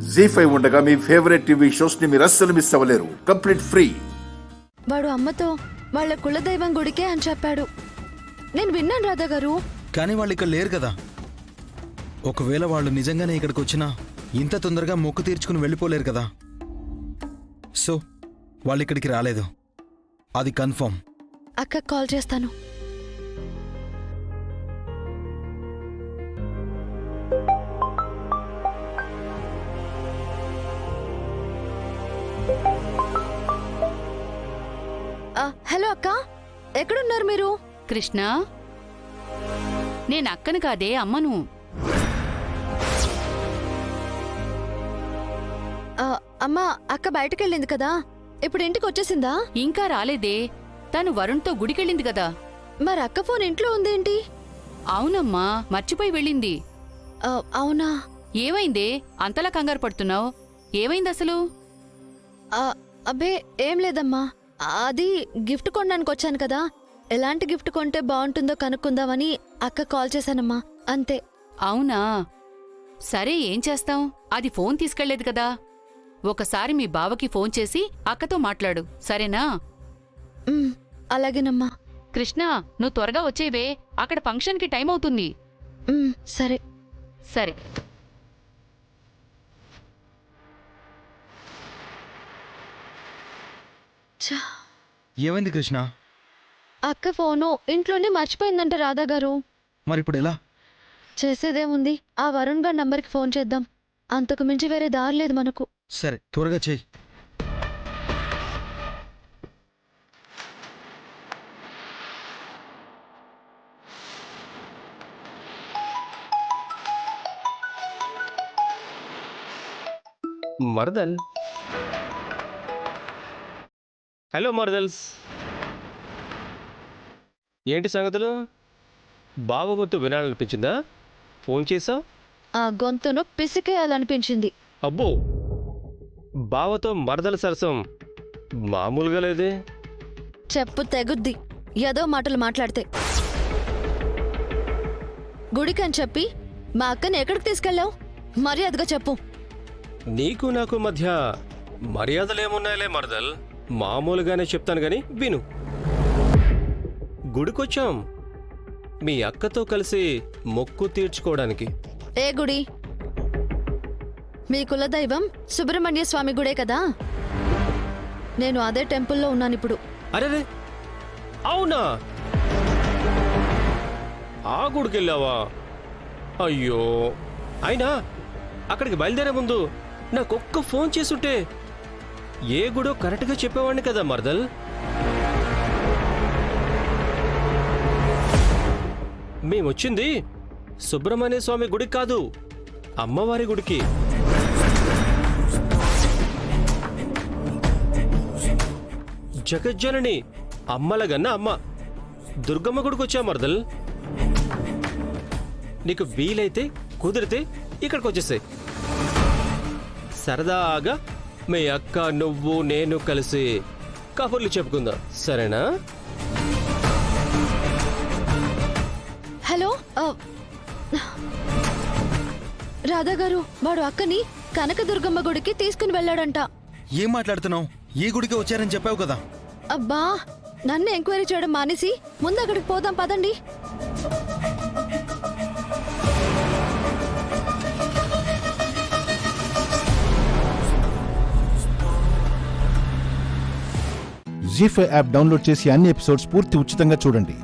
జీ5 ఉండగా మీ favourite TV shows ని మీరు అస్సలు మిస్ అవ్వలేరు. Complete free. వాడు అమ్మతో వాళ్ళ కులదైవం గుడికే అని చెప్పాడు. నేను విన్నాను రాధా గారు. కానీ వాళ్ళు ఇక్కడ లేరు కదా. ఒకవేళ వాళ్ళు నిజంగానే ఇక్కడికి వచ్చినా ఇంత తొందరగా మొక్కు తీర్చుకుని వెళ్ళిపోలేరు కదా. సో వాళ్ళు ఇక్కడికి రాలేదు, అది కన్ఫర్మ్. అక్క కాల్ చేస్తాను. హలో అక్క, ఎక్కడున్నారు మీరు? కృష్ణ, నేను అక్కను కాదే అమ్మను. అమ్మా, అక్క బయటకెళ్ళింది కదా, ఇప్పుడు ఇంటికి వచ్చేసిందా? ఇంకా రాలేదే, తను వరుణ్తో గుడికెళ్ళింది కదా. మరి అక్క ఫోన్ ఇంట్లో ఉందేంటి? అవునమ్మా, మర్చిపోయి వెళ్ళింది. అవునా? ఏమైందే అంతలా కంగారు పడుతున్నావు? ఏమైంది అసలు? అబ్బే ఏం లేదమ్మా, అది గిఫ్ట్ కొనడానికి వచ్చాను కదా, ఎలాంటి గిఫ్ట్ కొంటే బాగుంటుందో కనుక్కుందామని అక్క కాల్ చేశానమ్మా, అంతే. అవునా, సరే ఏం చేస్తాం, అది ఫోన్ తీసుకెళ్లేదు కదా. ఒకసారి మీ బావకి ఫోన్ చేసి అక్కతో మాట్లాడు, సరేనా? అలాగేనమ్మా. కృష్ణ, నువ్వు త్వరగా వచ్చేవే, అక్కడ ఫంక్షన్కి టైం అవుతుంది. సరే సరే. ఏమైంది కృష్ణ? అక్క ఫోను ఇంట్లోనే మర్చిపోయిందంట రాధా గారు. మరి ఇప్పుడు ఎలా? చేసేదేముంది, ఆ వరుణ్ గారి నంబర్కి ఫోన్ చేద్దాం, అంతకు మించి వేరే దారి లేదు మనకు. సరే త్వరగా చెయ్యి. మరదల్. హలో మరదల్స్, ఏంటి సంగతులు? బావ గొంతు వినాలనిపించిందా? ఫోన్ చేసావు? ఆ గొంతును పిసికేయాలనిపించింది. అబ్బో, బావతో మరదల సరసం మామూలుగా లేదే. చెప్పు తెగుద్ది ఏదో మాటలు మాట్లాడితే. గుడికని చెప్పి మా అక్కని ఎక్కడికి తీసుకెళ్ళావు? మర్యాదగా చెప్పు. నీకు నాకు మధ్య మర్యాదలేమున్నాయిలే మరదల్, మామూలుగానే చెప్తాను గాని విను. గుడికొచ్చాం మీ అక్కతో కలిసి మొక్కు తీర్చుకోవడానికి. ఏ గుడి? మీ కులదైవం సుబ్రహ్మణ్య స్వామి గుడే కదా, నేను అదే టెంపుల్లో ఉన్నానిప్పుడు. అరే, అవునా? ఆ గుడికెళ్ళావా? అయ్యో, అయినా అక్కడికి బయలుదేరే ముందు నాకొక్క ఫోన్ చేసుంటే ఏ గుడో కరెక్ట్గా చెప్పేవాడిని కదా మరదల్. మేమొచ్చింది సుబ్రహ్మణ్య స్వామి గుడికి కాదు, అమ్మవారి గుడికి. జగజ్జనని అమ్మలగన్న అమ్మ దుర్గమ్మ గుడికి వచ్చా మరదల్. నీకు వీలైతే కుదిరితే ఇక్కడికి వచ్చేసాయి. సరదాగా మీ అక్క నువ్వు నేను కలిసి కబుర్లు చెప్పుకుందాం, సరేనా? హలో రాధా గారు, వాడు అక్కని కనకదుర్గమ్మ గుడికి తీసుకుని వెళ్ళాడంట. ఏం మాట్లాడుతున్నావు? ఏ గుడికి వచ్చారని చెప్పావు కదా. అబ్బా, నన్ను ఎంక్వైరీ చేయడం మానేసి ముందు అక్కడికి పోదాం పదండి. జీ5 యాప్ డౌన్లోడ్ చేసి అన్ని ఎపిసోడ్స్ పూర్తి ఉచితంగా చూడండి.